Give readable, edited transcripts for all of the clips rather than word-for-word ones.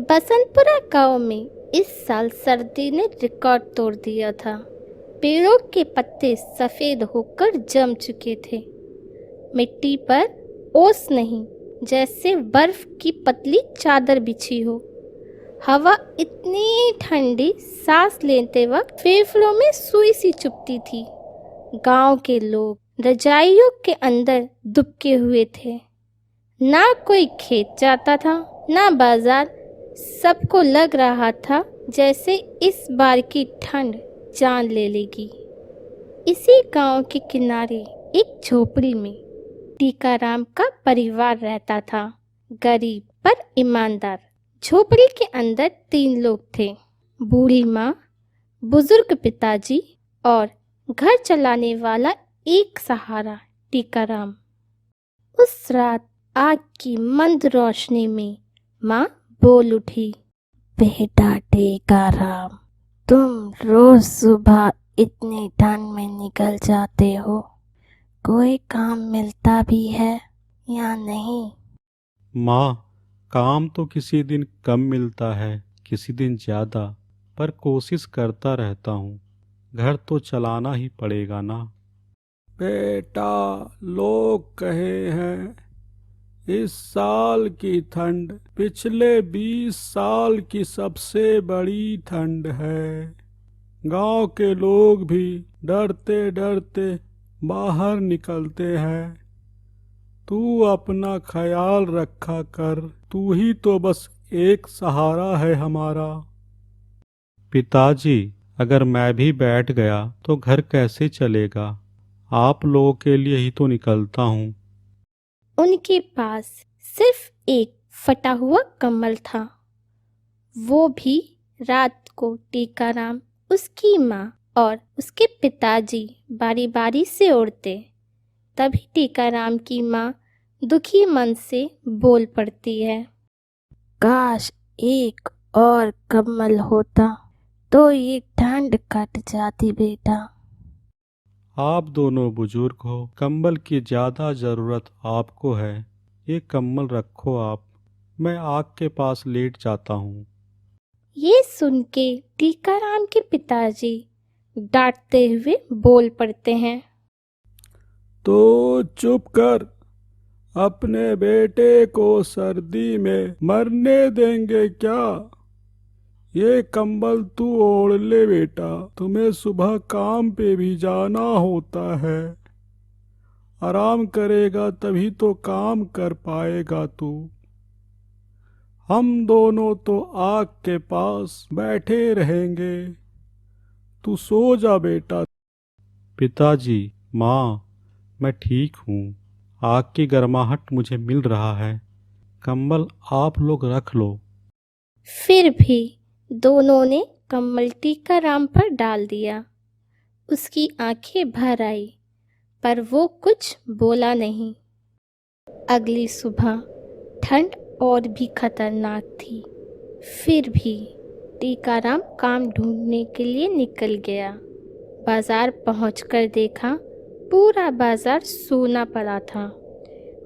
बसंतपुरा गांव में इस साल सर्दी ने रिकॉर्ड तोड़ दिया था। पेड़ों के पत्ते सफेद होकर जम चुके थे। मिट्टी पर ओस नहीं, जैसे बर्फ की पतली चादर बिछी हो। हवा इतनी ठंडी, सांस लेते वक्त फेफड़ों में सुई सी चुभती थी। गांव के लोग रजाइयों के अंदर दुबके हुए थे। ना कोई खेत जाता था, ना बाजार। सबको लग रहा था जैसे इस बार की ठंड जान ले लेगी। इसी गांव के किनारे एक झोपड़ी में टीकाराम का परिवार रहता था, गरीब पर ईमानदार। झोपड़ी के अंदर 3 लोग थे, बूढ़ी माँ, बुजुर्ग पिताजी और घर चलाने वाला एक सहारा, टीकाराम। उस रात आग की मंद रोशनी में माँ बोल उठी, बेटा टीकाराम, तुम रोज सुबह इतनी ठंड में निकल जाते हो, कोई काम मिलता भी है या नहीं? माँ, काम तो किसी दिन कम मिलता है, किसी दिन ज़्यादा, पर कोशिश करता रहता हूँ। घर तो चलाना ही पड़ेगा ना। बेटा, लोग कहे हैं इस साल की ठंड पिछले 20 साल की सबसे बड़ी ठंड है। गांव के लोग भी डरते डरते बाहर निकलते हैं। तू अपना ख्याल रखा कर, तू ही तो बस एक सहारा है हमारा। पिताजी, अगर मैं भी बैठ गया तो घर कैसे चलेगा? आप लोगों के लिए ही तो निकलता हूँ। उनके पास सिर्फ एक फटा हुआ कम्बल था। वो भी रात को टीकाराम, उसकी माँ और उसके पिताजी बारी बारी से ओढ़ते। तभी टीकाराम की माँ दुखी मन से बोल पड़ती है, काश एक और कम्बल होता तो ये ठंड कट जाती बेटा। आप दोनों बुजुर्ग हो, कंबल की ज़्यादा ज़रूरत आपको है। ये कंबल रखो आप, मैं आग के पास लेट जाता हूँ। ये सुन के टीकाराम के पिताजी डांटते हुए बोल पड़ते हैं, तो चुप कर, अपने बेटे को सर्दी में मरने देंगे क्या? ये कंबल तू ओढ़ ले बेटा, तुम्हें सुबह काम पे भी जाना होता है। आराम करेगा तभी तो काम कर पाएगा तू। हम दोनों तो आग के पास बैठे रहेंगे, तू सो जा बेटा। पिताजी, माँ, मैं ठीक हूँ। आग की गर्माहट मुझे मिल रहा है। कंबल आप लोग रख लो। फिर भी दोनों ने कम्बल टीकाराम पर डाल दिया। उसकी आंखें भर आई, पर वो कुछ बोला नहीं। अगली सुबह ठंड और भी खतरनाक थी। फिर भी टीकाराम काम ढूंढने के लिए निकल गया। बाजार पहुंचकर देखा, पूरा बाजार सूना पड़ा था।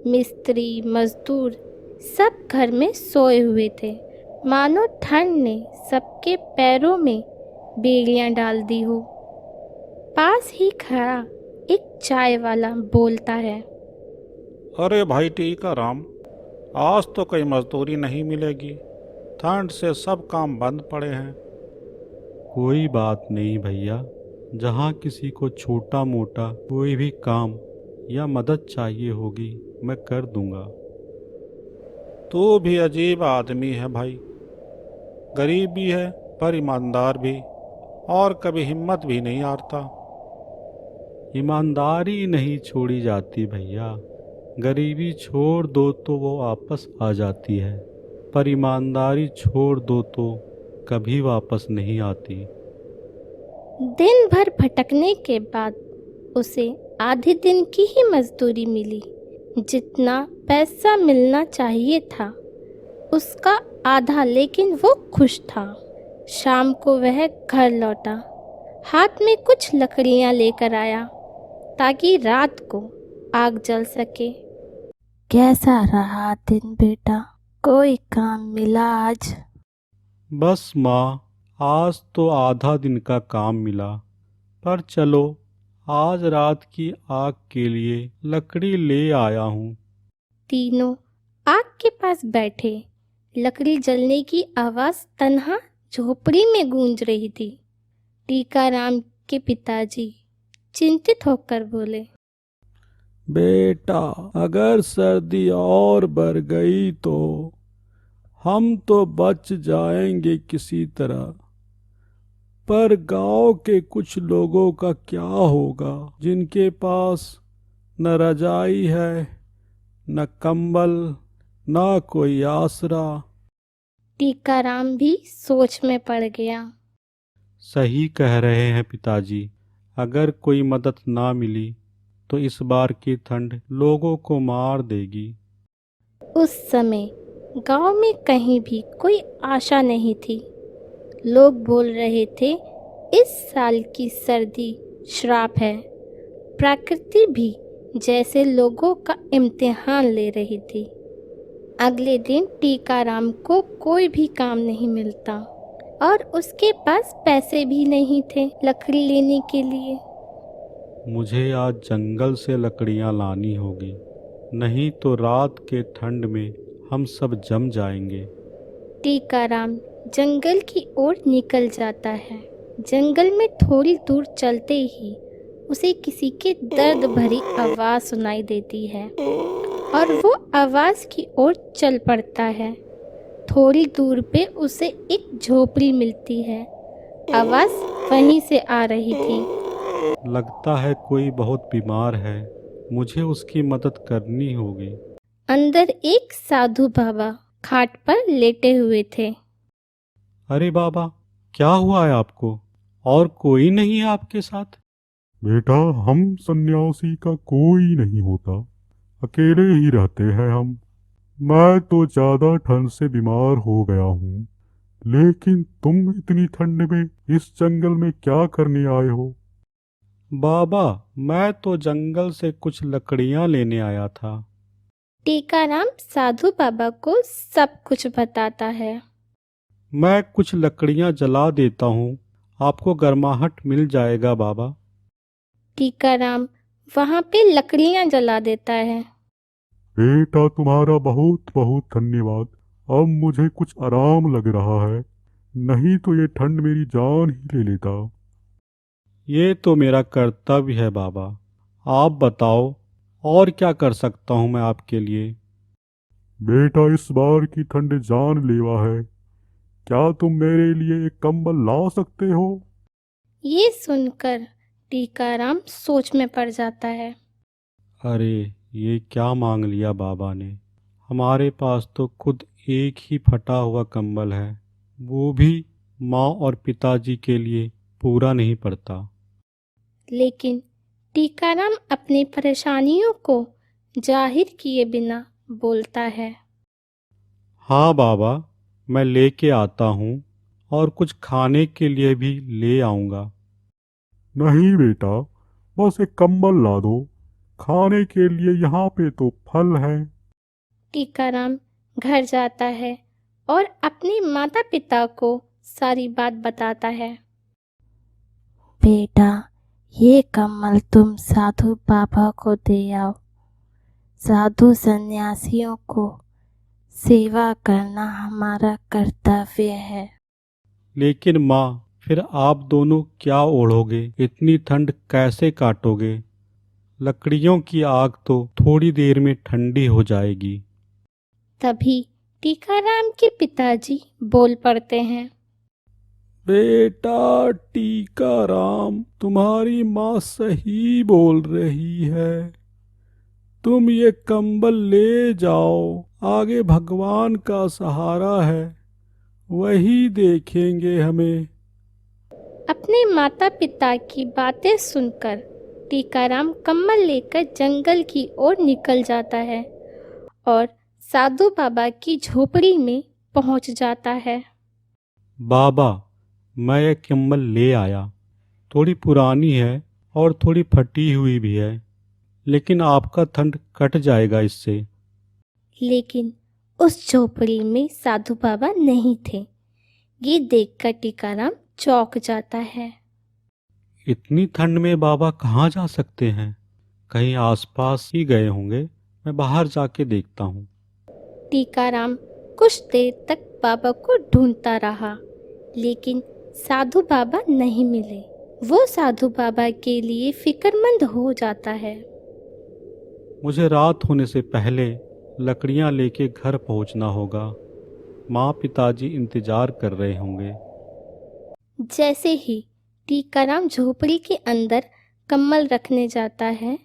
मिस्त्री, मजदूर सब घर में सोए हुए थे, मानो ठंड ने सबके पैरों में बेड़ियां डाल दी हो। पास ही खड़ा एक चाय वाला बोलता है, अरे भाई टीकाराम, आज तो कोई मजदूरी नहीं मिलेगी। ठंड से सब काम बंद पड़े हैं। कोई बात नहीं भैया, जहाँ किसी को छोटा मोटा कोई भी काम या मदद चाहिए होगी, मैं कर दूंगा। तू भी अजीब आदमी है भाई, गरीब भी है पर ईमानदार भी, और कभी हिम्मत भी नहीं हारता। ईमानदारी नहीं छोड़ी जाती भैया। गरीबी छोड़ दो तो वो वापस आ जाती है, पर ईमानदारी छोड़ दो तो कभी वापस नहीं आती। दिन भर भटकने के बाद उसे आधे दिन की ही मजदूरी मिली। जितना पैसा मिलना चाहिए था उसका आधा, लेकिन वो खुश था। शाम को वह घर लौटा, हाथ में कुछ लकड़ियां लेकर आया ताकि रात को आग जल सके। कैसा रहा दिन बेटा, कोई काम मिला आज? बस माँ, आज तो आधा दिन का काम मिला, पर चलो आज रात की आग के लिए लकड़ी ले आया हूँ। तीनों आग के पास बैठे। लकड़ी जलने की आवाज तन्हा झोपड़ी में गूंज रही थी। टीकाराम के पिताजी चिंतित होकर बोले, बेटा, अगर सर्दी और बढ़ गई तो हम तो बच जाएंगे किसी तरह, पर गांव के कुछ लोगों का क्या होगा जिनके पास न रजाई है, न कंबल, न कोई आसरा। टीकाराम भी सोच में पड़ गया। सही कह रहे हैं पिताजी, अगर कोई मदद ना मिली तो इस बार की ठंड लोगों को मार देगी। उस समय गांव में कहीं भी कोई आशा नहीं थी। लोग बोल रहे थे, इस साल की सर्दी श्राप है। प्रकृति भी जैसे लोगों का इम्तिहान ले रही थी। अगले दिन टीकाराम को कोई भी काम नहीं मिलता और उसके पास पैसे भी नहीं थे लकड़ी लेने के लिए। मुझे आज जंगल से लकड़ियां लानी होगी, नहीं तो रात के ठंड में हम सब जम जाएंगे। टीकाराम जंगल की ओर निकल जाता है। जंगल में थोड़ी दूर चलते ही उसे किसी के दर्द भरी आवाज सुनाई देती है और वो आवाज की ओर चल पड़ता है। थोड़ी दूर पे उसे एक झोपड़ी मिलती है। आवाज वहीं से आ रही थी। लगता है कोई बहुत बीमार है, मुझे उसकी मदद करनी होगी। अंदर एक साधु बाबा खाट पर लेटे हुए थे। अरे बाबा, क्या हुआ है आपको? और कोई नहीं है आपके साथ? बेटा, हम सन्यासी का कोई नहीं होता, अकेले ही रहते हैं हम। मैं तो ज्यादा ठंड से बीमार हो गया हूँ, लेकिन तुम इतनी ठंड में इस जंगल में क्या करने आए हो? बाबा, मैं तो जंगल से कुछ लकड़ियां लेने आया था। टीकाराम साधु बाबा को सब कुछ बताता है। मैं कुछ लकड़ियां जला देता हूँ, आपको गर्माहट मिल जाएगा बाबा। टीकाराम वहाँ पे लकड़ियाँ जला देता है। बेटा, तुम्हारा बहुत बहुत धन्यवाद। अब मुझे कुछ आराम लग रहा है, नहीं तो ये ठंड मेरी जान ही ले लेता। ये तो मेरा कर्तव्य है बाबा। आप बताओ, और क्या कर सकता हूँ मैं आपके लिए? बेटा, इस बार की ठंड जानलेवा है। क्या तुम मेरे लिए एक कंबल ला सकते हो? ये सुनकर टीकाराम सोच में पड़ जाता है। अरे, ये क्या मांग लिया बाबा ने। हमारे पास तो खुद एक ही फटा हुआ कंबल है, वो भी माँ और पिताजी के लिए पूरा नहीं पड़ता। लेकिन टीकाराम अपनी परेशानियों को जाहिर किए बिना बोलता है। हाँ बाबा, मैं लेके आता हूँ और कुछ खाने के लिए भी ले आऊँगा। नहीं बेटा, बस एक कंबल ला दो। खाने के लिए यहाँ पे तो फल हैं। टीकाराम घर जाता है और अपने माता पिता को सारी बात बताता है। बेटा, ये कम्बल तुम साधु बाबा को दे आओ। साधु सन्यासियों को सेवा करना हमारा कर्तव्य है। लेकिन माँ, फिर आप दोनों क्या ओढ़ोगे? इतनी ठंड कैसे काटोगे? लकड़ियों की आग तो थोड़ी देर में ठंडी हो जाएगी। तभी टीकाराम के पिताजी बोल पड़ते हैं। बेटा टीकाराम, तुम्हारी माँ सही बोल रही है। तुम ये कंबल ले जाओ, आगे भगवान का सहारा है, वही देखेंगे हमें। अपने माता पिता की बातें सुनकर टीकाराम कम्बल लेकर जंगल की ओर निकल जाता है और साधु बाबा की झोपड़ी में पहुंच जाता है। बाबा, मैं ये कंबल ले आया। थोड़ी पुरानी है और थोड़ी फटी हुई भी है, लेकिन आपका ठंड कट जाएगा इससे। लेकिन उस झोपड़ी में साधु बाबा नहीं थे। ये देखकर टीकाराम चौंक जाता है। इतनी ठंड में बाबा कहाँ जा सकते हैं? कहीं आसपास ही गए होंगे। मैं बाहर जाके देखता हूँ। टीकाराम कुछ देर तक बाबा को ढूंढता रहा, लेकिन साधु बाबा नहीं मिले। वो साधु बाबा के लिए फिक्रमंद हो जाता है। मुझे रात होने से पहले लकड़ियाँ लेके घर पहुँचना होगा। माँ पिताजी इंतजार कर रहे होंगे। जैसे ही टीकाराम झोपड़ी के अंदर कम्बल रखने जाता है,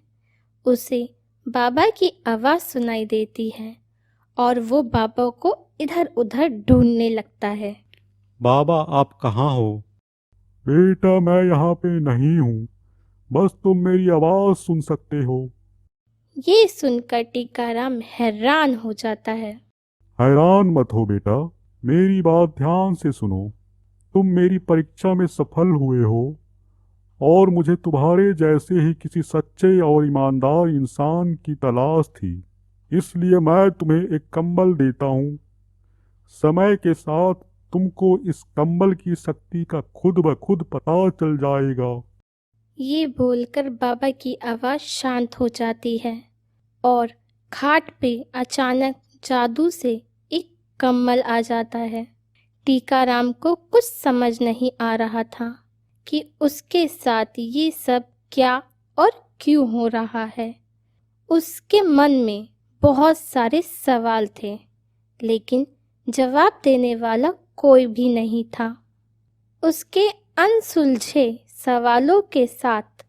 उसे बाबा की आवाज़ सुनाई देती है और वो बाबा को इधर उधर ढूंढने लगता है। बाबा आप कहाँ हो? बेटा मैं यहाँ पे नहीं हूँ, बस तुम मेरी आवाज़ सुन सकते हो। ये सुनकर टीकाराम हैरान हो जाता है। हैरान मत हो बेटा, मेरी बात ध्यान से सुनो। तुम मेरी परीक्षा में सफल हुए हो और मुझे तुम्हारे जैसे ही किसी सच्चे और ईमानदार इंसान की तलाश थी, इसलिए मैं तुम्हें एक कंबल देता हूँ। समय के साथ तुमको इस कंबल की शक्ति का खुद ब खुद पता चल जाएगा। ये बोलकर बाबा की आवाज़ शांत हो जाती है और खाट पे अचानक जादू से एक कम्बल आ जाता है। टीकाराम को कुछ समझ नहीं आ रहा था कि उसके साथ ये सब क्या और क्यों हो रहा है। उसके मन में बहुत सारे सवाल थे, लेकिन जवाब देने वाला कोई भी नहीं था। उसके अनसुलझे सवालों के साथ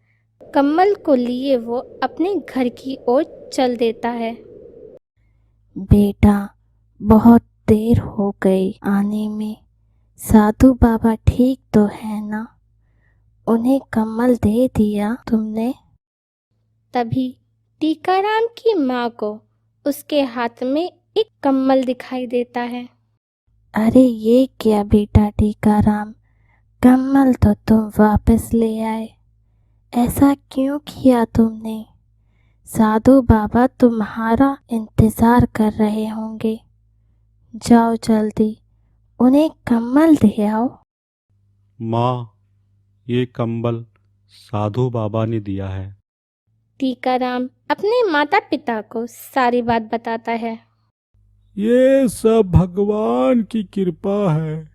कम्बल को लिए वो अपने घर की ओर चल देता है। बेटा, बहुत देर हो गई आने में। साधु बाबा ठीक तो है ना? उन्हें कम्बल दे दिया तुमने? तभी टीकाराम की माँ को उसके हाथ में एक कम्बल दिखाई देता है। अरे ये क्या बेटा टीकाराम, कम्बल तो तुम वापस ले आए। ऐसा क्यों किया तुमने? साधु बाबा तुम्हारा इंतज़ार कर रहे होंगे। जाओ जल्दी उन्हें कम्बल दे आओ। माँ, ये कंबल साधु बाबा ने दिया है। टीकाराम अपने माता पिता को सारी बात बताता है। ये सब भगवान की कृपा है।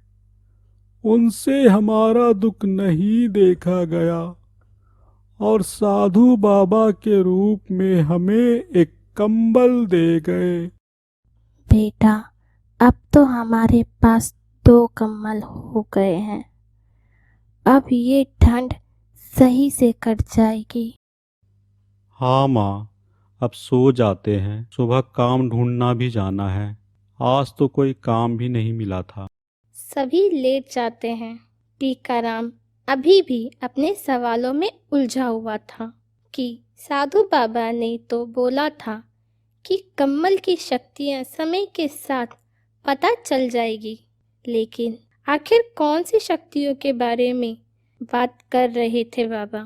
उनसे हमारा दुख नहीं देखा गया और साधु बाबा के रूप में हमें एक कंबल दे गए। बेटा, अब तो हमारे पास 2 कम्बल हो गए हैं। अब ये ठंड सही से कट जाएगी। हाँ माँ, अब सो जाते हैं। सुबह काम ढूंढना भी जाना है। आज तो कोई काम भी नहीं मिला था। सभी लेट जाते हैं। टीकाराम अभी भी अपने सवालों में उलझा हुआ था कि साधु बाबा ने तो बोला था कि कम्बल की शक्तियाँ समय के साथ पता चल जाएगी, लेकिन आखिर कौन सी शक्तियों के बारे में बात कर रहे थे बाबा?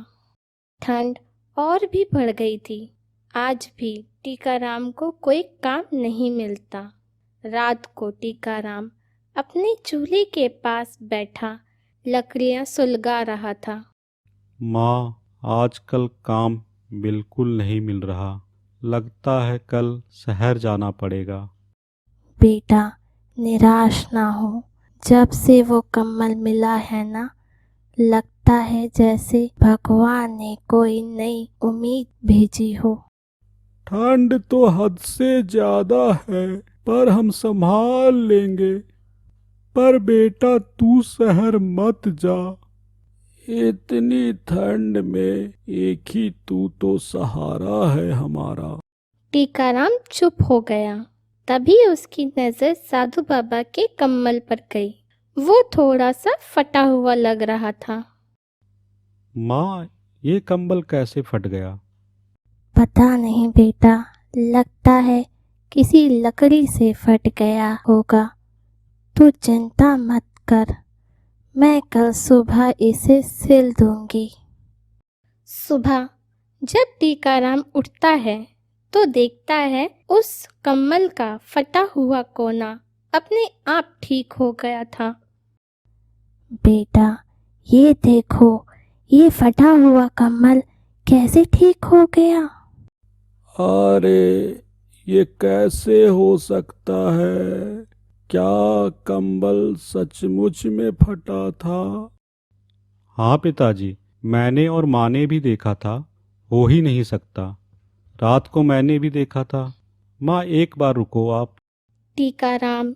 ठंड और भी बढ़ गई थी। आज भी टीकाराम को कोई काम नहीं मिलता। रात को टीकाराम अपने चूल्हे के पास बैठा लकड़ियाँ सुलगा रहा था। माँ, आजकल काम बिल्कुल नहीं मिल रहा। लगता है कल शहर जाना पड़ेगा। बेटा, निराश ना हो। जब से वो कम्बल मिला है ना, लगता है जैसे भगवान ने कोई नई उम्मीद भेजी हो। ठंड तो हद से ज्यादा है, पर हम संभाल लेंगे। पर बेटा तू शहर मत जा। इतनी ठंड में एक ही तू तो सहारा है हमारा। टीकाराम चुप हो गया। तभी उसकी नज़र साधु बाबा के कम्बल पर गई। वो थोड़ा सा फटा हुआ लग रहा था। माँ, ये कंबल कैसे फट गया? पता नहीं बेटा, लगता है किसी लकड़ी से फट गया होगा। तू चिंता मत कर, मैं कल सुबह इसे सिल दूंगी। सुबह जब टीकाराम उठता है तो देखता है उस कम्बल का फटा हुआ कोना अपने आप ठीक हो गया था। बेटा, ये देखो, ये फटा हुआ कम्बल कैसे ठीक हो गया। अरे, ये कैसे हो सकता है? क्या कंबल सचमुच में फटा था? हाँ पिताजी, मैंने और माँ ने भी देखा था। हो ही नहीं सकता। रात को मैंने भी देखा था। माँ, एक बार रुको आप। टीकाराम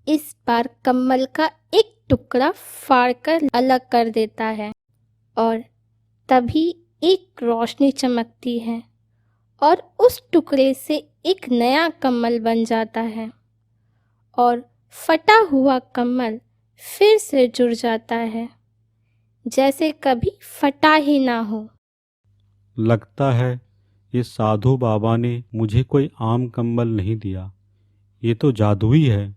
इस बार कम्बल का एक टुकड़ा फाड़कर अलग कर देता है और तभी एक रोशनी चमकती है और उस टुकड़े से एक नया कम्बल बन जाता है और फटा हुआ कम्बल फिर से जुड़ जाता है, जैसे कभी फटा ही ना हो। लगता है ये साधु बाबा ने मुझे कोई आम कंबल नहीं दिया। ये तो जादुई है।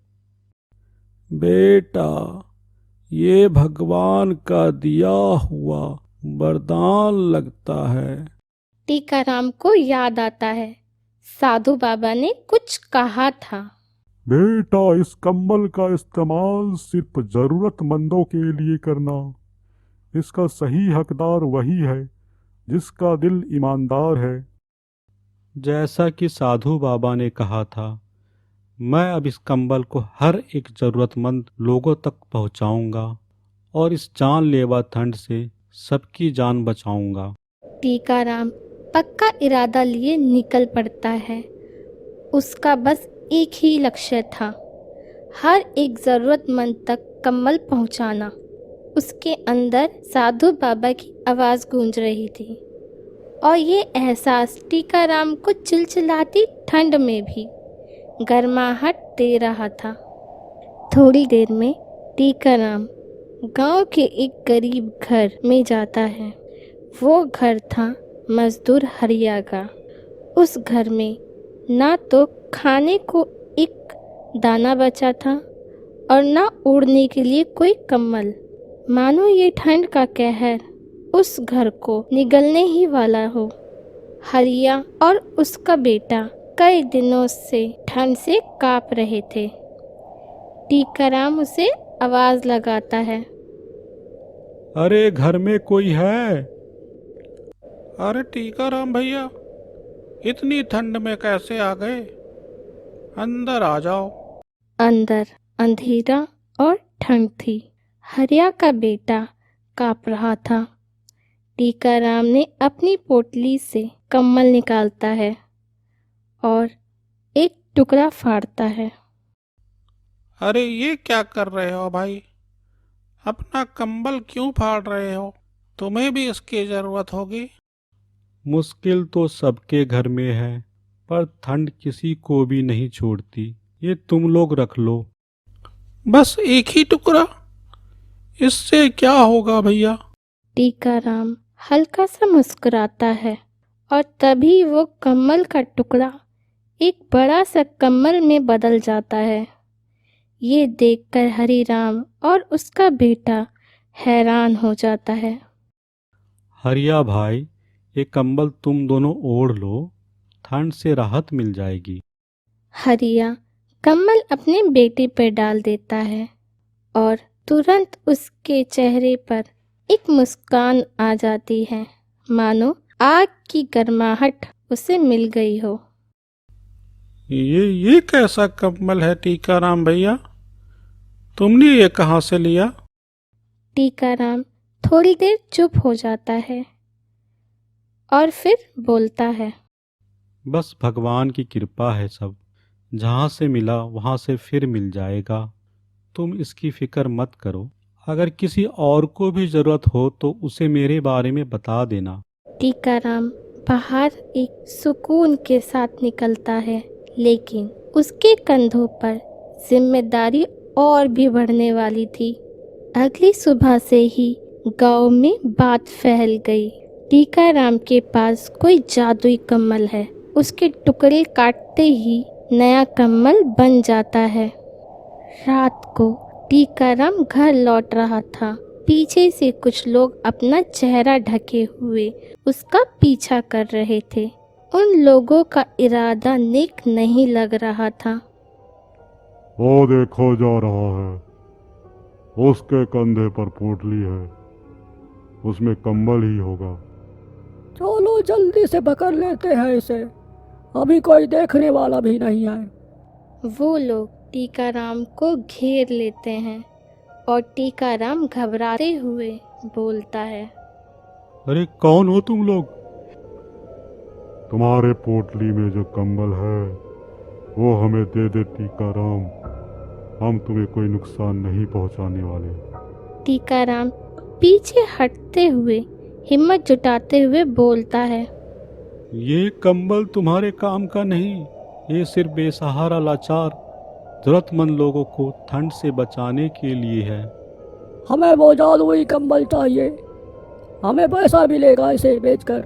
बेटा, ये भगवान का दिया हुआ वरदान लगता है। टीकाराम को याद आता है, साधु बाबा ने कुछ कहा था। बेटा, इस कंबल का इस्तेमाल सिर्फ जरूरतमंदों के लिए करना। इसका सही हकदार वही है जिसका दिल ईमानदार है। जैसा कि साधु बाबा ने कहा था, मैं अब इस कंबल को हर एक ज़रूरतमंद लोगों तक पहुंचाऊंगा और इस जानलेवा ठंड से सबकी जान बचाऊंगा। टीकाराम पक्का इरादा लिए निकल पड़ता है। उसका बस एक ही लक्ष्य था, हर एक ज़रूरतमंद तक कम्बल पहुंचाना। उसके अंदर साधु बाबा की आवाज़ गूंज रही थी और ये एहसास टीकाराम को चिलचिलाती ठंड में भी गर्माहट दे रहा था। थोड़ी देर में टीकाराम गांव के एक गरीब घर में जाता है। वो घर था मजदूर हरिया का। उस घर में ना तो खाने को एक दाना बचा था और ना ओढ़ने के लिए कोई कम्बल। मानो ये ठंड का कहर उस घर को निगलने ही वाला हो। हरिया और उसका बेटा कई दिनों से ठंड से कांप रहे थे। टीकाराम उसे आवाज लगाता है। अरे, घर में कोई है? अरे टीकाराम भैया, इतनी ठंड में कैसे आ गए? अंदर आ जाओ। अंदर अंधेरा और ठंड थी। हरिया का बेटा कांप रहा था। टीकाराम ने अपनी पोटली से कम्बल निकालता है और एक टुकड़ा फाड़ता है। अरे ये क्या कर रहे हो भाई? अपना कंबल क्यों फाड़ रहे हो? तुम्हें भी इसकी जरूरत होगी। मुश्किल तो सबके घर में है, पर ठंड किसी को भी नहीं छोड़ती। ये तुम लोग रख लो। बस एक ही टुकड़ा, इससे क्या होगा भैया? टीकाराम हल्का सा मुस्कुराता है और तभी वो कम्बल का टुकड़ा एक बड़ा सा कम्बल में बदल जाता है। ये देखकर हरिराम और उसका बेटा हैरान हो जाता है। हरिया भाई, ये कंबल तुम दोनों ओढ़ लो, ठंड से राहत मिल जाएगी। हरिया कम्बल अपने बेटे पर डाल देता है और तुरंत उसके चेहरे पर एक मुस्कान आ जाती है, मानो आग की गर्माहट उसे मिल गई हो। ये कैसा कंबल है टीकाराम भैया? तुमने ये कहाँ से लिया? टीकाराम थोड़ी देर चुप हो जाता है और फिर बोलता है। बस भगवान की कृपा है सब। जहाँ से मिला वहाँ से फिर मिल जाएगा। तुम इसकी फिक्र मत करो। अगर किसी और को भी ज़रूरत हो तो उसे मेरे बारे में बता देना। टीकाराम बाहर एक सुकून के साथ निकलता है, लेकिन उसके कंधों पर जिम्मेदारी और भी बढ़ने वाली थी। अगली सुबह से ही गांव में बात फैल गई। टीकाराम के पास कोई जादुई कम्बल है। उसके टुकड़े काटते ही नया कम्बल बन जाता है। रात को टीकाराम घर लौट रहा था। पीछे से कुछ लोग अपना चेहरा ढके हुए उसका पीछा कर रहे थे। उन लोगों का इरादा नेक नहीं लग रहा था। वो देखो जा रहा है, उसके कंधे पर पोटली है, उसमें कंबल ही होगा। चलो जल्दी से पकड़ लेते हैं इसे, अभी कोई देखने वाला भी नहीं आए। वो लोग टीकाराम को घेर लेते हैं और टीकाराम घबराते हुए बोलता है, अरे कौन हो तुम लोग? तुम्हारे पोटली में जो कंबल है वो हमें दे दे टीकाराम, हम तुम्हें कोई नुकसान नहीं पहुंचाने वाले। टीकाराम पीछे हटते हुए हिम्मत जुटाते हुए बोलता है, ये कंबल तुम्हारे काम का नहीं, ये सिर्फ बेसहारा लाचार जरूरतमंद लोगों को ठंड से बचाने के लिए है। हमें वो जादुई कंबल चाहिए, हमें पैसा मिलेगा इसे बेचकर।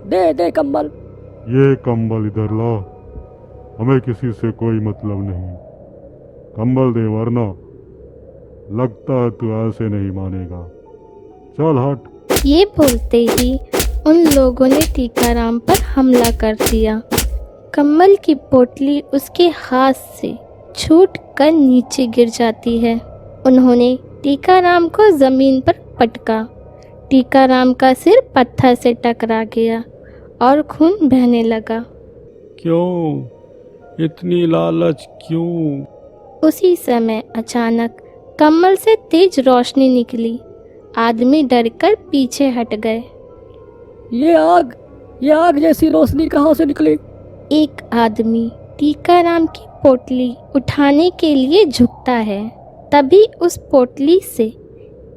दे दे कंबल। ये कंबल इधर ला, हमें किसी से कोई मतलब नहीं। कंबल दे वरना लगता है तू ऐसे नहीं मानेगा। चल हट। ये बोलते ही उन लोगों ने टीकाराम पर हमला कर दिया। कम्बल की पोटली उसके हाथ से छूट कर नीचे गिर जाती है। उन्होंने टीकाराम को जमीन पर पटका। टीकाराम का सिर पत्थर से टकरा गया और खून बहने लगा। क्यों इतनी लालच क्यों? उसी समय अचानक कम्बल से तेज रोशनी निकली। आदमी डरकर पीछे हट गए। ये आग जैसी रोशनी कहाँ से निकली? एक आदमी टीकाराम की पोटली उठाने के लिए झुकता है। तभी उस पोटली से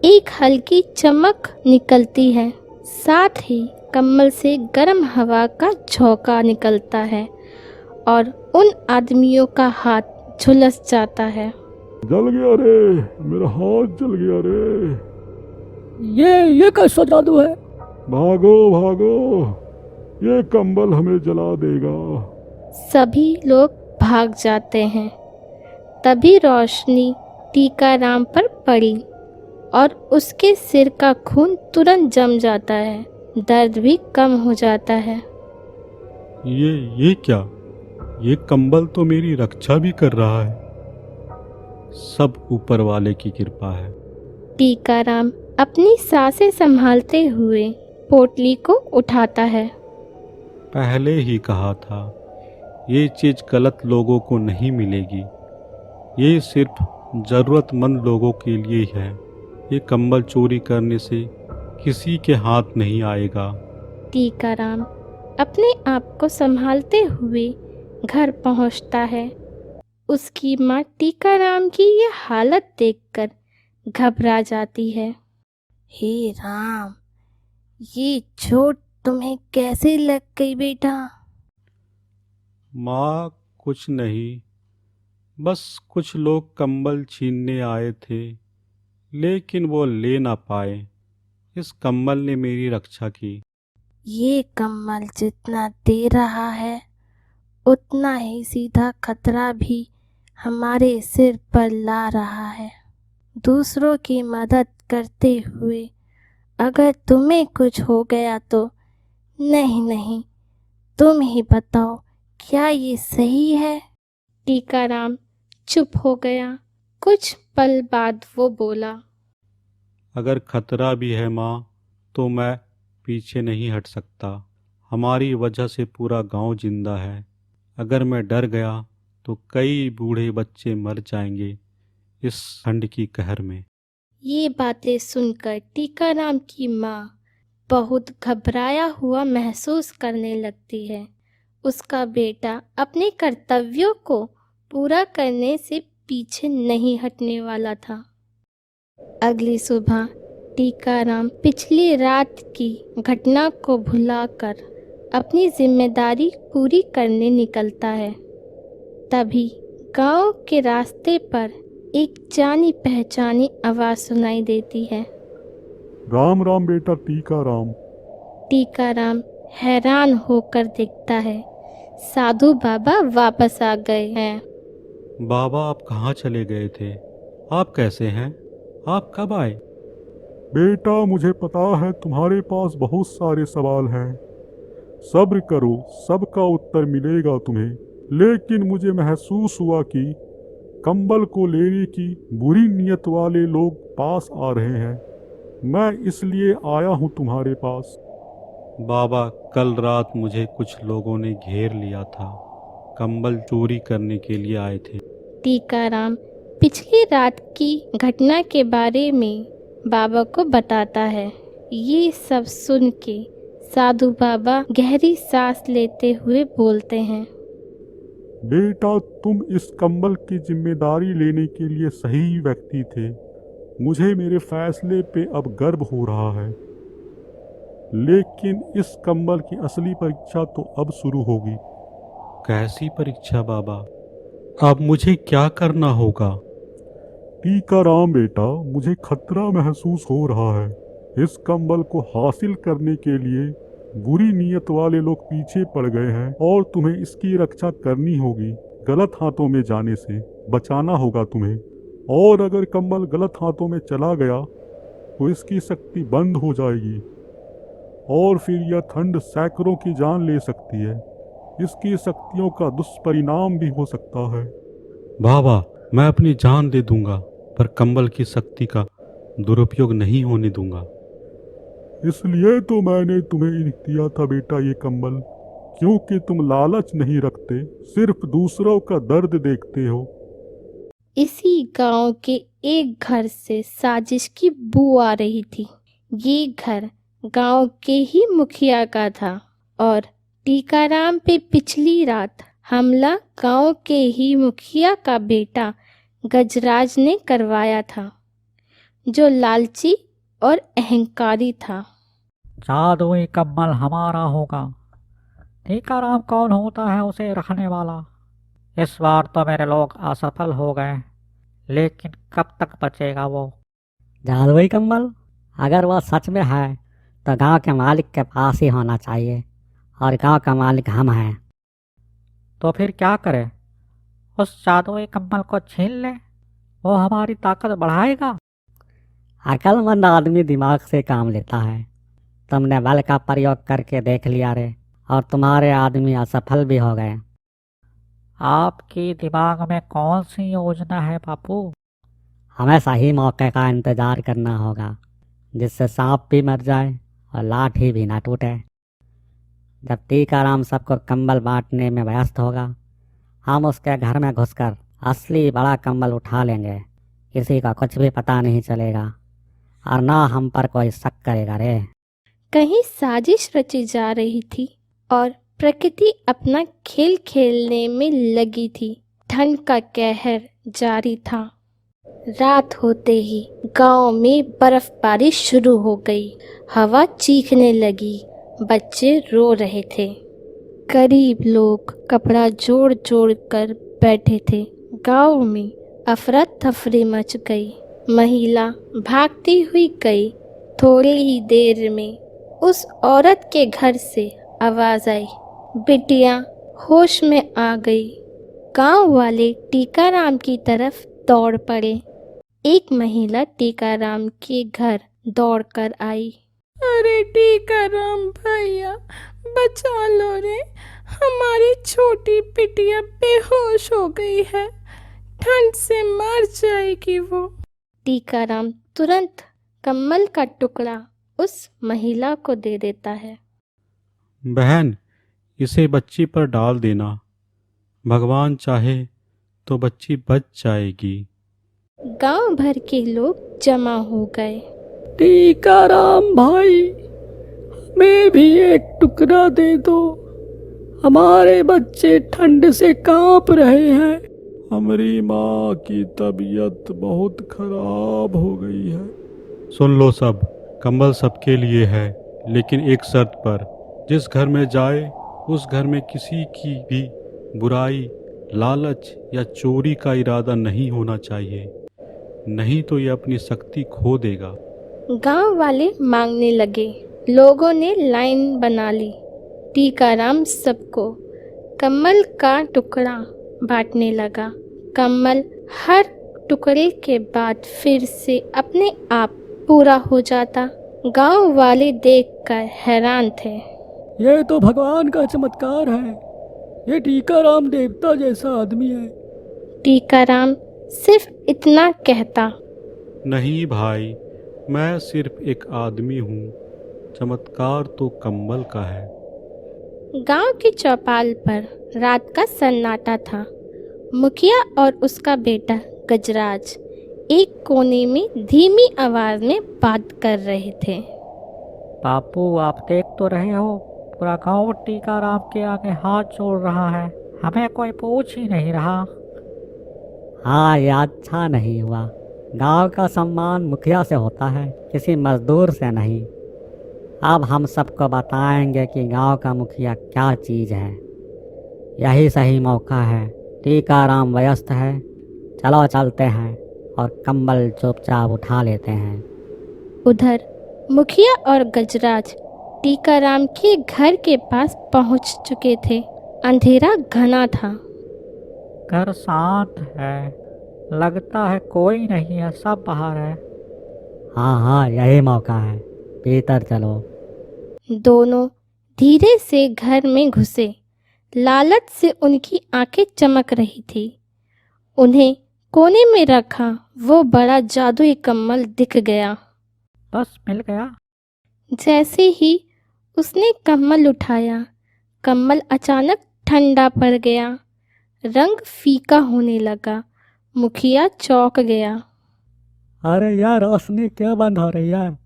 एक हल्की चमक निकलती है। साथ ही कम्बल से गर्म हवा का झोंका निकलता है और उन आदमियों का हाथ झुलस जाता है। जल गया रे, मेरा हाथ जल गया रे। ये कैसा जादू है? भागो भागो, ये कंबल हमें जला देगा। सभी लोग भाग जाते हैं। तभी रोशनी टीकाराम पर पड़ी और उसके सिर का खून तुरंत जम जाता है। दर्द भी कम हो जाता है। ये क्या? ये कंबल तो मेरी रक्षा भी कर रहा है। सब ऊपर वाले की कृपा है। टीकाराम अपनी सांसें संभालते हुए पोटली को उठाता है। पहले ही कहा था, ये चीज़ गलत लोगों को नहीं मिलेगी। ये सिर्फ ज़रूरतमंद लोगों के लिए ही है। ये कंबल चोरी करने से किसी के हाथ नहीं आएगा। टीकाराम अपने आप को संभालते हुए घर पहुंचता है। उसकी माँ टीकाराम की ये हालत देखकर घबरा जाती है। हे राम, ये चोट तुम्हें कैसे लग गई बेटा? माँ कुछ नहीं, बस कुछ लोग कंबल छीनने आए थे, लेकिन वो ले ना पाए। इस कंबल ने मेरी रक्षा की। ये कम्बल जितना दे रहा है उतना ही सीधा खतरा भी हमारे सिर पर ला रहा है। दूसरों की मदद करते हुए अगर तुम्हें कुछ हो गया तो नहीं, तुम ही बताओ, क्या ये सही है? टीकाराम चुप हो गया। कुछ पल बाद वो बोला, अगर खतरा भी है माँ, तो मैं पीछे नहीं हट सकता। हमारी वजह से पूरा गांव जिंदा है। अगर मैं डर गया तो कई बूढ़े बच्चे मर जाएंगे इस ठंड की कहर में। ये बातें सुनकर टीकाराम की माँ बहुत घबराया हुआ महसूस करने लगती है। उसका बेटा अपने कर्तव्यों को पूरा करने से पीछे नहीं हटने वाला था। अगली सुबह टीकाराम पिछली रात की घटना को भुलाकर अपनी जिम्मेदारी पूरी करने निकलता है। तभी गांव के रास्ते पर एक जानी पहचानी आवाज़ सुनाई देती है। राम राम बेटा टीकाराम। टीकाराम हैरान होकर देखता है साधु बाबा वापस आ गए हैं। बाबा आप कहाँ चले गए थे? आप कैसे हैं? आप कब आए? बेटा मुझे पता है तुम्हारे पास बहुत सारे सवाल हैं। सब्र करो, सबका उत्तर मिलेगा तुम्हें। लेकिन मुझे महसूस हुआ कि कंबल को लेने की बुरी नीयत वाले लोग पास आ रहे हैं। मैं इसलिए आया हूँ तुम्हारे पास। बाबा, कल रात मुझे कुछ लोगों ने घेर लिया था। कंबल चोरी करने के लिए आए थे। टीकाराम पिछली रात की घटना के बारे में बाबा को बताता है। ये सब सुन के साधु बाबा गहरी सांस लेते हुए बोलते हैं, बेटा, तुम इस कंबल की जिम्मेदारी लेने के लिए सही व्यक्ति थे। मुझे मेरे फैसले पे अब गर्व हो रहा है। लेकिन इस कंबल की असली परीक्षा तो अब शुरू होगी। कैसी परीक्षा बाबा? अब मुझे क्या करना होगा? टीकाराम बेटा, मुझे खतरा महसूस हो रहा है। इस कंबल को हासिल करने के लिए बुरी नीयत वाले लोग पीछे पड़ गए हैं और तुम्हें इसकी रक्षा करनी होगी। गलत हाथों में जाने से बचाना होगा तुम्हें। और अगर कंबल गलत हाथों में चला गया तो इसकी शक्ति बंद हो जाएगी और फिर यह ठंड सैकड़ों की जान ले सकती है। इसकी शक्तियों का दुष्परिणाम भी हो सकता है। बाबा, मैं अपनी जान दे दूंगा, पर कंबल की शक्ति का दुरुपयोग नहीं होने दूंगा। इसलिए तो मैंने तुम्हें दिया था बेटा ये कंबल, क्योंकि तुम लालच नहीं रखते, सिर्फ दूसरों का दर्द देखते हो। इसी गांव के एक घर से साजिश की बू आ रही थी। ये घर गांव के ही मुखिया का था और टीकाराम पे पिछली रात हमला गांव के ही मुखिया का बेटा गजराज ने करवाया था, जो लालची और अहंकारी था। जादुई कम्बल हमारा होगा। टीकाराम कौन होता है उसे रखने वाला? इस बार तो मेरे लोग असफल हो गए, लेकिन कब तक बचेगा वो? जादुई कंबल अगर वह सच में है तो गांव के मालिक के पास ही होना चाहिए, और गांव का मालिक हम हैं। तो फिर क्या करें? उस जादुई कम्बल को छीन ले, वो हमारी ताकत बढ़ाएगा। अक्लमंद आदमी दिमाग से काम लेता है। तुमने बल का प्रयोग करके देख लिया रे, और तुम्हारे आदमी असफल भी हो गए। आपकी दिमाग में कौन सी योजना है बापू? हमें सही मौके का इंतजार करना होगा, जिससे सांप भी मर जाए और लाठी भी ना टूटे। जब टीकाराम सबको कंबल बांटने में व्यस्त होगा, हम उसके घर में घुसकर असली बड़ा कंबल उठा लेंगे। किसी का कुछ भी पता नहीं चलेगा और ना हम पर कोई शक करेगा रे। कहीं साजिश रची जा रही थी और प्रकृति अपना खेल खेलने में लगी थी। ठंड का कहर जारी था। रात होते ही गांव में बर्फबारी शुरू हो गई। हवा चीखने लगी। बच्चे रो रहे थे। गरीब लोग कपड़ा जोड़ जोड़ कर बैठे थे। गांव में अफरा तफरी मच गई। महिला भागती हुई गई। थोड़ी ही देर में उस औरत के घर से आवाज आई, बिटिया होश में आ गई। गांव वाले टीकाराम की तरफ दौड़ पड़े। एक महिला टीकाराम के घर दौड़कर आई। अरे टीकाराम भैया, बचा लो रे, हमारी छोटी बिटिया बेहोश हो गई है, ठंड से मर जाएगी वो। टीकाराम तुरंत कम्बल का टुकड़ा उस महिला को दे देता है। बहन, इसे बच्ची पर डाल देना। भगवान चाहे तो बच्ची बच जाएगी। गांव भर के लोग जमा हो गए। टीकाराम भाई, हमें भी एक टुकड़ा दे दो, हमारे बच्चे ठंड से कांप रहे हैं। हमारी माँ की तबीयत बहुत खराब हो गई है। सुन लो सब, कंबल सबके लिए है, लेकिन एक शर्त पर। जिस घर में जाए उस घर में किसी की भी बुराई, लालच या चोरी का इरादा नहीं होना चाहिए, नहीं तो ये अपनी शक्ति खो देगा। गांव वाले मांगने लगे। लोगों ने लाइन बना ली। टीकाराम सबको कम्बल का टुकड़ा बांटने लगा। कम्बल हर टुकड़े के बाद फिर से अपने आप पूरा हो जाता। गांव वाले देखकर हैरान थे। ये तो भगवान का चमत्कार है। ये टीकाराम देवता जैसा आदमी है। टीकाराम सिर्फ इतना कहता। नहीं भाई, मैं सिर्फ एक आदमी हूँ। चमत्कार तो कंबल का है। गांव की चौपाल पर रात का सन्नाटा था। मुखिया और उसका बेटा गजराज एक कोने में धीमी आवाज में बात कर रहे थे। बापू, आप देख तो रहे हो, पूरा गांव टीकाराम के आगे हाथ जोड़ रहा है। हमें कोई पूछ ही नहीं रहा। हाँ, ये अच्छा नहीं हुआ। गांव का सम्मान मुखिया से होता है, किसी मजदूर से नहीं। अब हम सबको बताएंगे कि गांव का मुखिया क्या चीज़ है। यही सही मौका है। टीकाराम व्यस्त है, चलो चलते हैं और कंबल चुपचाप उठा लेते हैं। उधर मुखिया और गजराज टीकाराम के घर के पास पहुंच चुके थे। अंधेरा घना था। घर शांत है, लगता है कोई नहीं है, सब बाहर है। हाँ हाँ, यही मौका है, भीतर चलो। दोनों धीरे से घर में घुसे। लालच से उनकी आंखें चमक रही थी। उन्हें कोने में रखा वो बड़ा जादुई कम्बल दिख गया। बस मिल गया। जैसे ही उसने कम्बल उठाया, कम्बल अचानक ठंडा पड़ गया। रंग फीका होने लगा। मुखिया चौंक गया। अरे यार, रोशनी क्यों बंद हो रही है?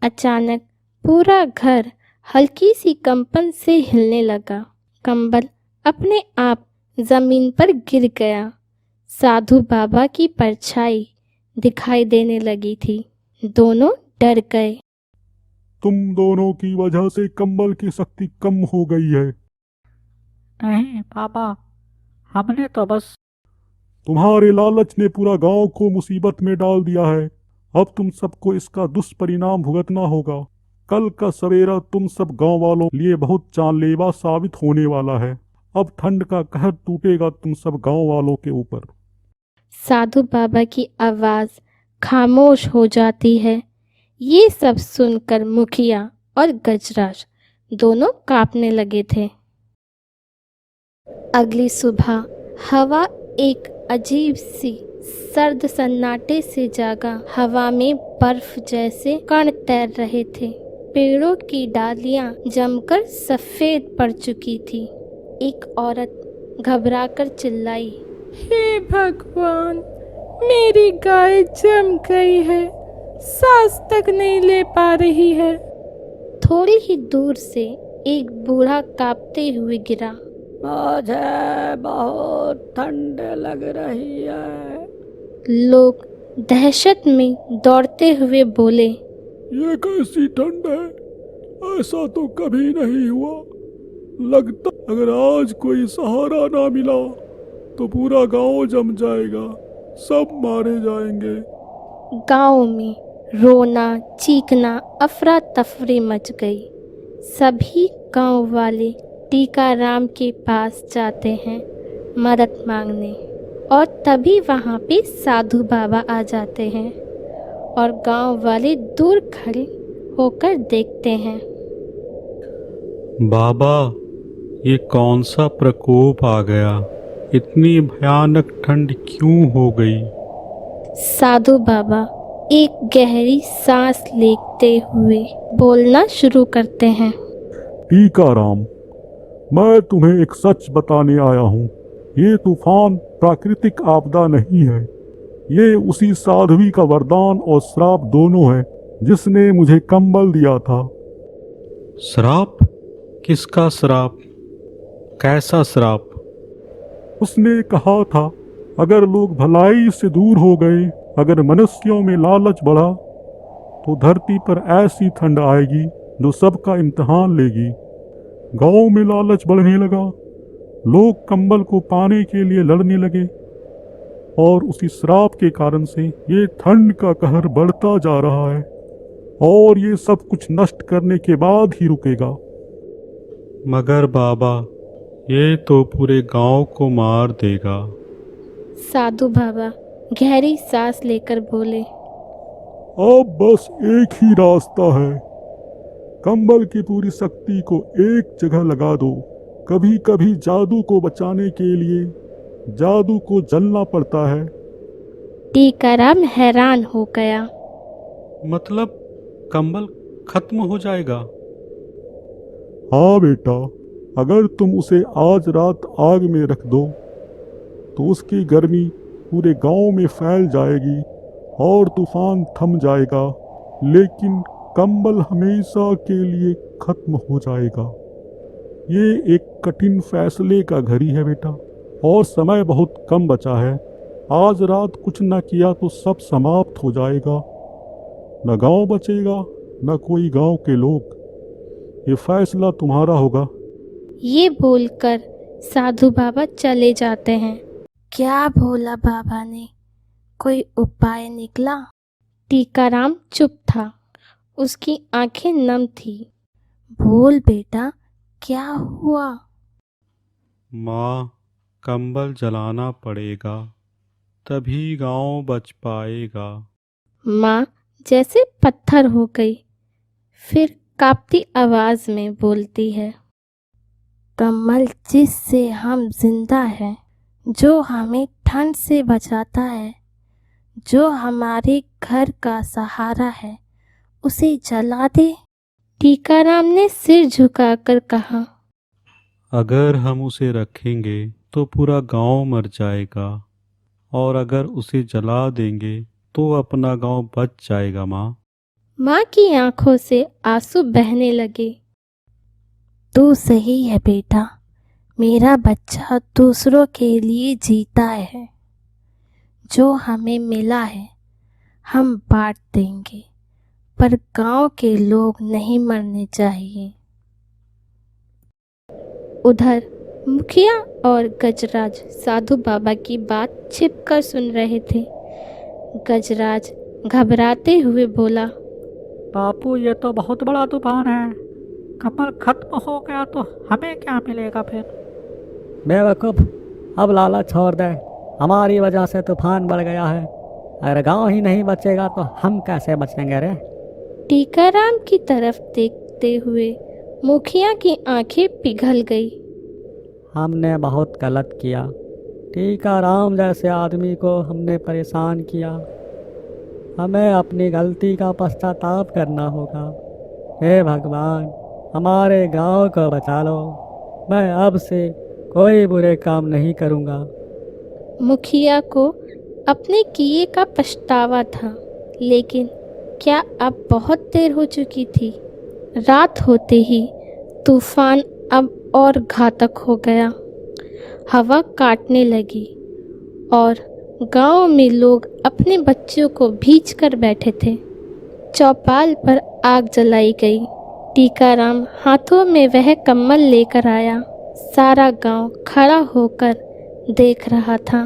अचानक पूरा घर हल्की सी कंपन से हिलने लगा। कंबल अपने आप जमीन पर गिर गया। साधु बाबा की परछाई दिखाई देने लगी थी। दोनों डर गए। तुम दोनों की वजह से कंबल की शक्ति कम हो गई है। नहीं पापा, हमने तो बस। तुम्हारे लालच ने पूरा गांव को मुसीबत में डाल दिया है। अब तुम सबको इसका दुष्परिणाम भुगतना होगा। कल का सवेरा तुम सब गांव वालों लिए बहुत जानलेवा साबित होने वाला है। अब ठंड का कहर टूटेगा तुम सब गांव वालों के ऊपर। साधु बाबा की आवाज खामोश हो जाती है। ये सब सुनकर मुखिया और गजराज दोनों कांपने लगे थे। अगली सुबह हवा एक अजीब सी सर्द सन्नाटे से जागा। हवा में बर्फ जैसे कण तैर रहे थे। पेड़ों की डालियां जमकर सफेद पड़ चुकी थी। एक औरत घबराकर चिल्लाई, हे भगवान, मेरी गाय जम गई है, सांस तक नहीं ले पा रही है। थोड़ी ही दूर से एक बूढ़ा कांपते हुए गिरा। मुझे बहुत ठंड लग रही है। लोग दहशत में दौड़ते हुए बोले, ये कैसी ठंड है? ऐसा तो कभी नहीं हुआ। लगता अगर आज कोई सहारा ना मिला तो पूरा गांव जम जाएगा, सब मारे जाएंगे। गांव में रोना चीखना अफरा तफरी मच गई। सभी गांव वाले टीकाराम के पास जाते हैं मदद मांगने, और तभी वहाँ पे साधु बाबा आ जाते हैं और गांव वाले दूर खड़े होकर देखते हैं। बाबा, ये कौन सा प्रकोप आ गया? इतनी भयानक ठंड क्यों हो गई? साधु बाबा एक गहरी सांस लेते हुए बोलना शुरू करते हैं। टीकाराम, मैं तुम्हें एक सच बताने आया हूँ। ये तूफान प्राकृतिक आपदा नहीं है। ये उसी साध्वी का वरदान और श्राप दोनों है जिसने मुझे कंबल दिया था। श्राप? किसका श्राप? कैसा श्राप? उसने कहा था, अगर लोग भलाई से दूर हो गए, अगर मनुष्यों में लालच बढ़ा, तो धरती पर ऐसी ठंड आएगी जो सबका इम्तिहान लेगी। गांव में लालच बढ़ने लगा। लोग कंबल को पाने के लिए लड़ने लगे और उसी श्राप के कारण से ये ठंड का कहर बढ़ता जा रहा है और ये सब कुछ नष्ट करने के बाद ही रुकेगा। मगर बाबा, ये तो पूरे गांव को मार देगा। साधु बाबा गहरी सांस लेकर बोले, अब बस एक ही रास्ता है। कंबल की पूरी शक्ति को एक जगह लगा दो। कभी कभी जादू को बचाने के लिए जादू को जलना पड़ता है। टीकाराम हैरान हो गया। मतलब कंबल खत्म हो जाएगा? हाँ बेटा, अगर तुम उसे आज रात आग में रख दो तो उसकी गर्मी पूरे गांव में फैल जाएगी और तूफान थम जाएगा, लेकिन कंबल हमेशा के लिए खत्म हो जाएगा। ये एक कठिन फैसले का घड़ी है बेटा, और समय बहुत कम बचा है। आज रात कुछ न किया तो सब समाप्त हो जाएगा, न गांव बचेगा न कोई गांव के लोग। ये फैसला तुम्हारा होगा। ये बोलकर साधु बाबा चले जाते हैं। क्या बोला बाबा ने? कोई उपाय निकला? टीकाराम चुप था, उसकी आंखें नम थी। बोल बेटा, क्या हुआ? माँ, कंबल जलाना पड़ेगा, तभी गांव बच पाएगा। माँ जैसे पत्थर हो गई, फिर कांपती आवाज में बोलती है, कमल जिससे हम जिंदा हैं, जो हमें ठंड से बचाता है, जो हमारे घर का सहारा है, उसे जला दे। टीकाराम ने सिर झुकाकर कहा, अगर हम उसे रखेंगे तो पूरा गांव मर जाएगा, और अगर उसे जला देंगे तो अपना गांव बच जाएगा। माँ, माँ की आंखों से आंसू बहने लगे। तू सही है बेटा, मेरा बच्चा दूसरों के लिए जीता है। जो हमें मिला है हम बांट देंगे, पर गांव के लोग नहीं मरने चाहिए। उधर मुखिया और गजराज साधु बाबा की बात छिपकर सुन रहे थे। गजराज घबराते हुए बोला, बापू ये तो बहुत बड़ा तूफान है, कमल खत्म हो गया तो हमें क्या मिलेगा फिर? बेवकूफ़, अब लालच छोड़ दे। हमारी वजह से तूफान बढ़ गया है, अगर गांव ही नहीं बचेगा तो हम कैसे बचेंगे रे? टीकाराम की तरफ देखते हुए मुखिया की आंखें पिघल गई। हमने बहुत गलत किया, टीकाराम जैसे आदमी को हमने परेशान किया। हमें अपनी गलती का पश्चाताप करना होगा। हे भगवान, हमारे गांव को बचा लो। मैं अब से कोई बुरे काम नहीं करूंगा। मुखिया को अपने किए का पछतावा था, लेकिन क्या अब बहुत देर हो चुकी थी। रात होते ही तूफान अब और घातक हो गया। हवा काटने लगी और गांव में लोग अपने बच्चों को भींच कर बैठे थे। चौपाल पर आग जलाई गई। टीकाराम हाथों में वह कम्बल लेकर आया। सारा गांव खड़ा होकर देख रहा था।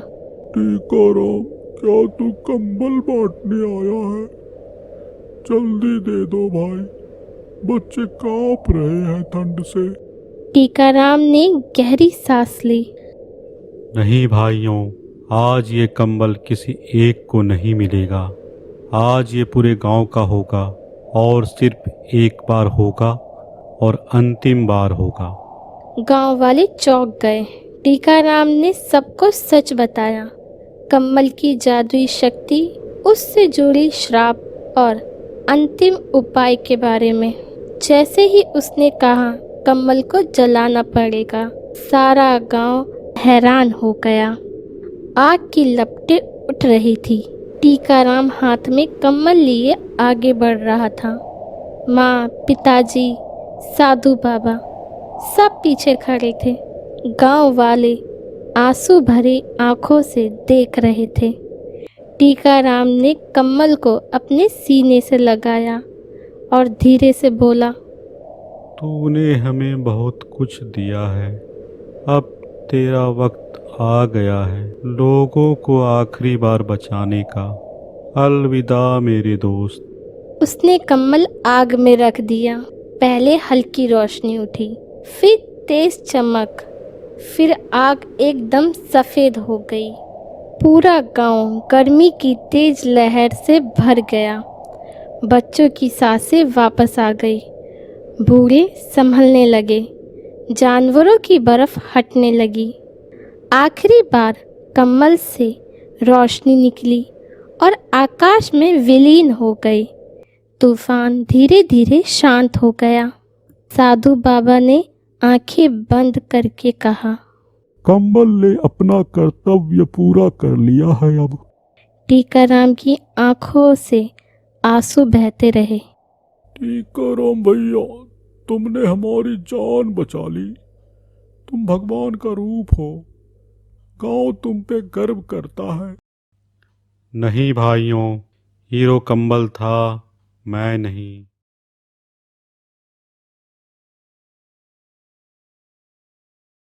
टीकाराम, क्या तू कंबल बांटने आया है? जल्दी दे दो भाई, बच्चे कांप रहे हैं ठंड से। टीकाराम ने गहरी सांस ली। नहीं भाइयों, आज ये कंबल किसी एक को नहीं मिलेगा। आज ये पूरे गांव का होगा, और सिर्फ एक बार होगा और अंतिम बार होगा। गांव वाले चौंक गए। टीकाराम ने सबको सच बताया। कम्बल की जादुई शक्ति, उससे जुड़ी श्राप और अंतिम उपाय के बारे में। जैसे ही उसने कहा कम्बल को जलाना पड़ेगा, सारा गांव हैरान हो गया। आग की लपटें उठ रही थी। टीकाराम हाथ में कम्बल लिए आगे बढ़ रहा था। माँ, पिताजी, साधु बाबा सब पीछे खड़े थे। गांव वाले आंसू भरी आंखों से देख रहे थे। टीकाराम ने कम्बल को अपने सीने से लगाया और धीरे से बोला, तूने हमें बहुत कुछ दिया है, अब तेरा वक्त आ गया है लोगों को आखिरी बार बचाने का। अलविदा मेरे दोस्त। उसने कम्बल आग में रख दिया। पहले हल्की रोशनी उठी, फिर तेज चमक, फिर आग एकदम सफ़ेद हो गई। पूरा गांव गर्मी की तेज लहर से भर गया। बच्चों की सांसें वापस आ गई। बूढ़े संभलने लगे। जानवरों की बर्फ हटने लगी। आखिरी बार कम्बल से रोशनी निकली और आकाश में विलीन हो गई। तूफान धीरे धीरे शांत हो गया। साधु बाबा ने आंखें बंद करके कहा, कंबल ने अपना कर्तव्य पूरा कर लिया है अब। टीकाराम की आंखों से आंसू बहते रहे। टीकाराम भैया, तुमने हमारी जान बचा ली। तुम भगवान का रूप हो। गांव तुम पे गर्व करता है। नहीं भाइयों, हीरो कंबल था, मैं नहीं।